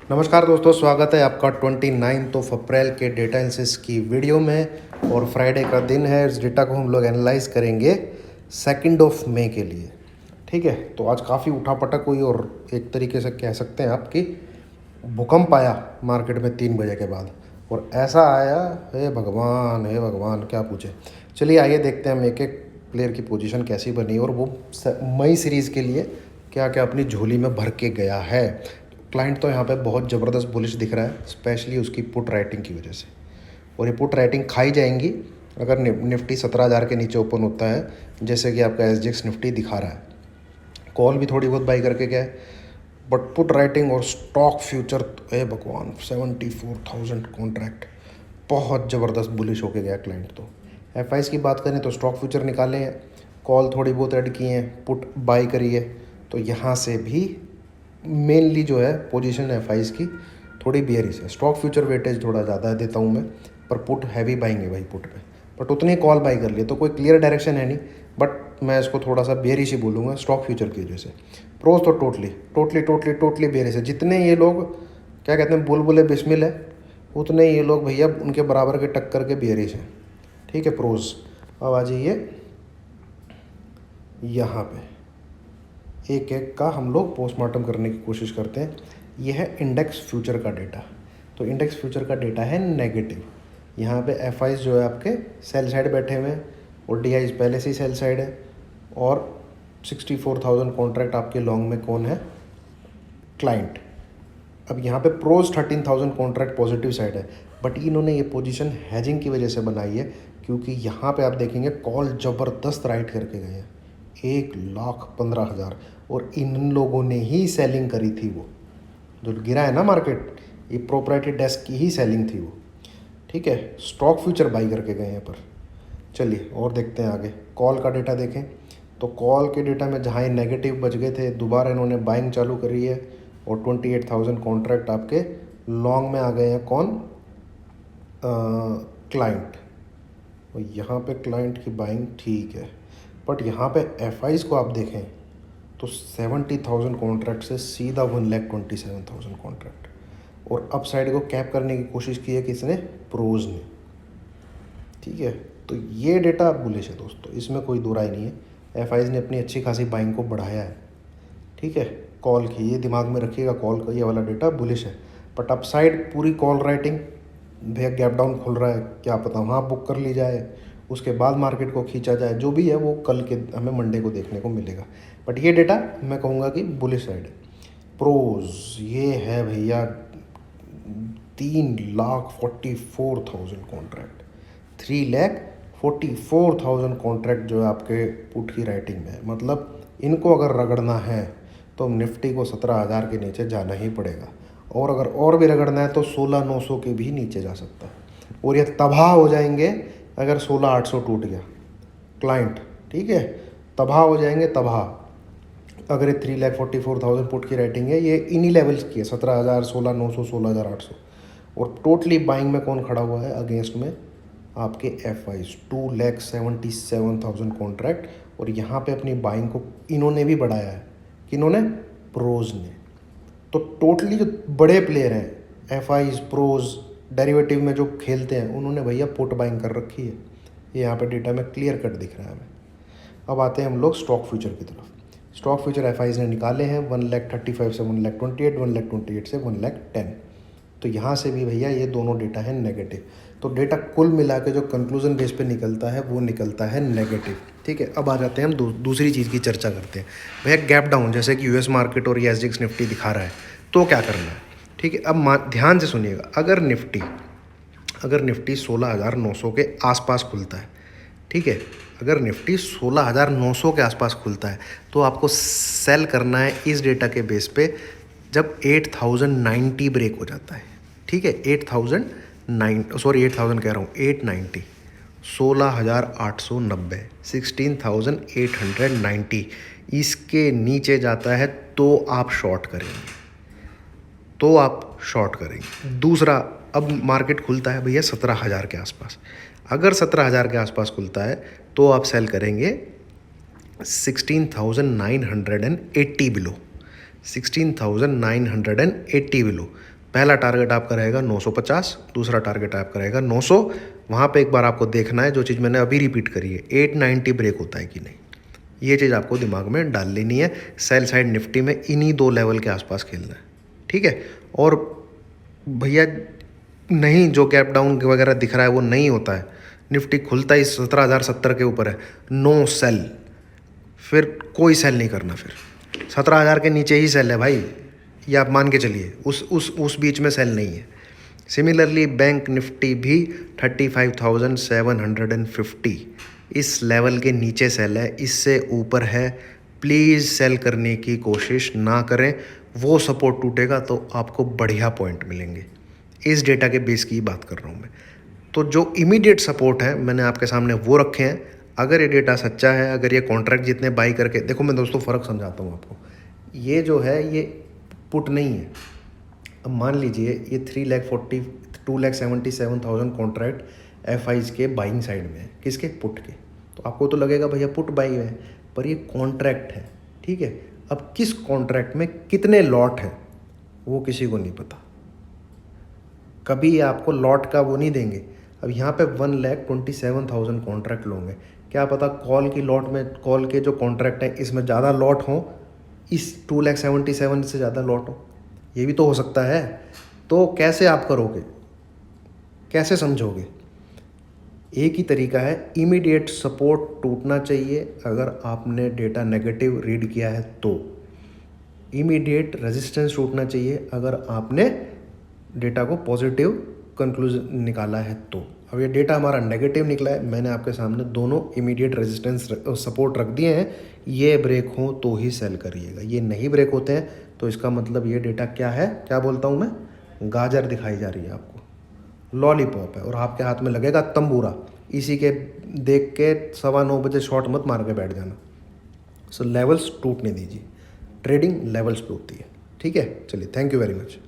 नमस्कार दोस्तों, स्वागत है आपका 29 अप्रैल के डेटा एनालिसिस की वीडियो में। और फ्राइडे का दिन है। इस डेटा को हम लोग एनालाइज करेंगे 2 मई के लिए। ठीक है, तो आज काफ़ी उठापटक हुई और एक तरीके से कह सकते हैं आप कि भूकंप आया मार्केट में 3 बजे के बाद। और ऐसा आया, हे भगवान क्या पूछे। चलिए आइए देखते हैं हम एक एक प्लेयर की पोजीशन कैसी बनी और वो मई सीरीज़ के लिए क्या क्या अपनी झोली में भर के गया है। क्लाइंट तो यहाँ पे बहुत ज़बरदस्त बुलिश दिख रहा है, स्पेशली उसकी पुट राइटिंग की वजह से। और ये पुट राइटिंग खाई जाएंगी अगर निफ्टी 17,000 के नीचे ओपन होता है, जैसे कि आपका SGX निफ्टी दिखा रहा है। कॉल भी थोड़ी बहुत बाई करके गया है, बट पुट राइटिंग और स्टॉक फ्यूचर, ए भगवान, 74,000 कॉन्ट्रैक्ट बहुत ज़बरदस्त बुलिश होके गया क्लाइंट। तो FIs की बात करें तो स्टॉक फ्यूचर निकाले हैं, कॉल थोड़ी बहुत ऐड की हैं, पुट बाई करी है। तो यहाँ से भी मेनली जो है पोजीशन FIs की थोड़ी बियरिश है। स्टॉक फ्यूचर वेटेज थोड़ा ज़्यादा देता हूँ मैं, पर पुट हैवी बाइंग है भाई पुट पे। बट उतनी कॉल बाई कर लिए तो कोई क्लियर डायरेक्शन है नहीं, बट मैं इसको थोड़ा सा बेरिश ही बोलूँगा स्टॉक फ्यूचर की वजह से। प्रोज तो टोटली बेरिश है। जितने ये लोग क्या कहते हैं बुलबुले बिस्मिल है, उतने ये लोग भैया उनके बराबर के टक्कर के बेरिश हैं। ठीक है, प्रोज। अब आ जाइए यहाँ पे एक एक का हम लोग पोस्टमार्टम करने की कोशिश करते हैं। यह है इंडेक्स फ्यूचर का डेटा। तो इंडेक्स फ्यूचर का डेटा है नेगेटिव। यहाँ पे FIs जो है आपके सेल साइड बैठे हुए हैं और DIs पहले से ही सेल साइड है। और 64,000 कॉन्ट्रैक्ट आपके लॉन्ग में कौन है? क्लाइंट। अब यहाँ पे प्रोज 13,000 कॉन्ट्रैक्ट पॉजिटिव साइड है, बट इन्होंने ये पोजीशन हैजिंग की वजह से बनाई है, क्योंकि यहाँ पे आप देखेंगे कॉल ज़बरदस्त राइट करके गए हैं 1,15,000। और इन लोगों ने ही सेलिंग करी थी। वो जो गिरा है ना मार्केट, ये प्रोप्राइटरी डेस्क की ही सेलिंग थी वो। ठीक है, स्टॉक फ्यूचर बाई करके गए हैं। पर चलिए और देखते हैं आगे। कॉल का डेटा देखें तो कॉल के डेटा में जहाँ ये नेगेटिव बच गए थे, दोबारा इन्होंने बाइंग चालू करी है और 28,000 कॉन्ट्रैक्ट आपके लॉन्ग में आ गए हैं। कौन? क्लाइंट। और यहाँ पे क्लाइंट की बाइंग ठीक है, बट यहाँ पे FIs को आप देखें तो 70,000 कॉन्ट्रैक्ट से सीधा 1,27,000 कॉन्ट्रैक्ट। और अप साइड को कैप करने की कोशिश की है किसने? प्रोज ने। ठीक है, तो ये डेटा बुलिश है दोस्तों, इसमें कोई दो राय नहीं है। FIs ने अपनी अच्छी खासी बाइंग को बढ़ाया है। ठीक है, कॉल की ये दिमाग में रखिएगा, कॉल का ये वाला डेटा बुलिश है। बट अप साइड पूरी कॉल राइटिंग, भैया गैप डाउन खुल रहा है, क्या पता वहाँ बुक कर ली जाए, उसके बाद मार्केट को खींचा जाए। जो भी है वो कल के हमें मंडे को देखने को मिलेगा। बट ये डेटा मैं कहूँगा कि बुलिश साइड है। प्रोज ये है भैया 3,44,000 कॉन्ट्रैक्ट, 3,44,000 कॉन्ट्रैक्ट जो है आपके पुट की राइटिंग में है। मतलब इनको अगर रगड़ना है तो निफ्टी को 17,000 के नीचे जाना ही पड़ेगा। और अगर और भी रगड़ना है तो 16,900 के भी नीचे जा सकता है। और ये तबाह हो जाएंगे अगर 16,800 टूट गया क्लाइंट। ठीक है, तबाह हो जाएंगे, तबाह। अगर ये 3,44,000 पुट की राइटिंग है, ये इन्हीं लेवल्स की है, 17,000, 16,900, 16,800। और टोटली बाइंग में कौन खड़ा हुआ है अगेंस्ट में? आपके FIs 2,77,000 कॉन्ट्रैक्ट। और यहाँ पे अपनी बाइंग को इन्होंने भी बढ़ाया है। किन्होंने? प्रोज ने। तो टोटली जो बड़े प्लेयर हैं FIs, प्रोज, डेरिवेटिव में जो खेलते हैं, उन्होंने भैया पुट बाइंग कर रखी है। ये यहाँ पे डेटा में क्लियर कट दिख रहा है हमें। अब आते हैं हम लोग स्टॉक फ्यूचर की तरफ। स्टॉक फ्यूचर FIs ने निकाले हैं 1,35,000 से 1,28,000, 1,28,000 से 1,10,000। तो यहाँ से भी भैया ये दोनों डेटा है नेगेटिव। तो डेटा कुल मिला के जो कंक्लूजन बेस पे निकलता है वो निकलता है नेगेटिव। ठीक है, अब आ जाते हैं हम दूसरी चीज़ की चर्चा करते हैं। भैया गैप डाउन जैसे कि US मार्केट और ये SGX निफ्टी दिखा रहा है, तो क्या करना है? ठीक है, अब ध्यान से सुनिएगा। अगर निफ्टी 16,900 के आसपास खुलता है, ठीक है, अगर निफ्टी 16,900 के आसपास खुलता है तो आपको सेल करना है इस डेटा के बेस पे जब 8,090 ब्रेक हो जाता है। ठीक है, 8,000 कह रहा हूँ, 890, 16,890, 16,890 इसके नीचे जाता है तो आप शॉर्ट करेंगे। दूसरा, अब मार्केट खुलता है भैया 17,000 के आसपास। अगर 17,000 के आसपास खुलता है तो आप सेल करेंगे 16,980 बिलो, 16,980 बिलो। पहला टारगेट आपका रहेगा 950, दूसरा टारगेट आपका रहेगा 900। वहाँ पे एक बार आपको देखना है, जो चीज़ मैंने अभी रिपीट करी है, 890 ब्रेक होता है कि नहीं, ये चीज़ आपको दिमाग में डाल लेनी है। सेल साइड निफ्टी में इन्हीं 2 लेवल के आसपास खेलना है, ठीक है। और भैया नहीं, जो गैप डाउन वगैरह दिख रहा है वो नहीं होता है, निफ्टी खुलता ही 17,070 के ऊपर है, नो सेल, फिर कोई सेल नहीं करना, फिर 17,000 के नीचे ही सेल है भाई, ये आप मान के चलिए, उस बीच में सेल नहीं है। सिमिलरली बैंक निफ्टी भी 35,750 इस लेवल के नीचे सेल है, इससे ऊपर है प्लीज़ सेल करने की कोशिश ना करें, वो सपोर्ट टूटेगा तो आपको बढ़िया पॉइंट मिलेंगे। इस डेटा के बेस की बात कर रहा हूँ मैं। तो जो इमीडिएट सपोर्ट है मैंने आपके सामने वो रखे हैं। अगर ये डेटा सच्चा है, अगर ये कॉन्ट्रैक्ट जितने बाई करके, देखो मैं दोस्तों फ़र्क समझाता हूँ आपको, ये जो है ये पुट नहीं है। अब मान लीजिए ये 2,77,000 कॉन्ट्रैक्ट FIs के बाइंग साइड में है, किसके, पुट के। तो आपको तो लगेगा भैया पुट बाई है, पर ये कॉन्ट्रैक्ट है, ठीक है। अब किस कॉन्ट्रैक्ट में कितने लॉट हैं वो किसी को नहीं पता, कभी आपको लॉट का वो नहीं देंगे। अब यहाँ पे 1,27,000 कॉन्ट्रैक्ट लोगे, क्या पता कॉल की लॉट में, कॉल के जो कॉन्ट्रैक्ट है इसमें ज़्यादा लॉट हो, इस 2,77,000 से ज़्यादा लॉट हो, ये भी तो हो सकता है। तो कैसे आप करोगे, कैसे समझोगे? एक ही तरीका है, इमीडिएट सपोर्ट टूटना चाहिए अगर आपने डेटा नेगेटिव रीड किया है तो, इमीडिएट रेजिस्टेंस टूटना चाहिए अगर आपने डेटा को पॉजिटिव कंक्लूजन निकाला है तो। अब ये डेटा हमारा नेगेटिव निकला है, मैंने आपके सामने दोनों इमीडिएट रेजिस्टेंस सपोर्ट रख दिए हैं, ये ब्रेक हो तो ही सेल करिएगा, ये नहीं ब्रेक होते हैं तो इसका मतलब ये डेटा क्या है, क्या बोलता हूँ मैं, गाजर दिखाई जा रही है आपको, लॉलीपॉप है और आपके हाथ में लगेगा तंबूरा। इसी के देख के 9:15 बजे शॉर्ट मत मार के बैठ जाना। सो लेवल्स टूटने दीजिए, ट्रेडिंग लेवल्स पे होती है, ठीक है। चलिए, थैंक यू वेरी मच।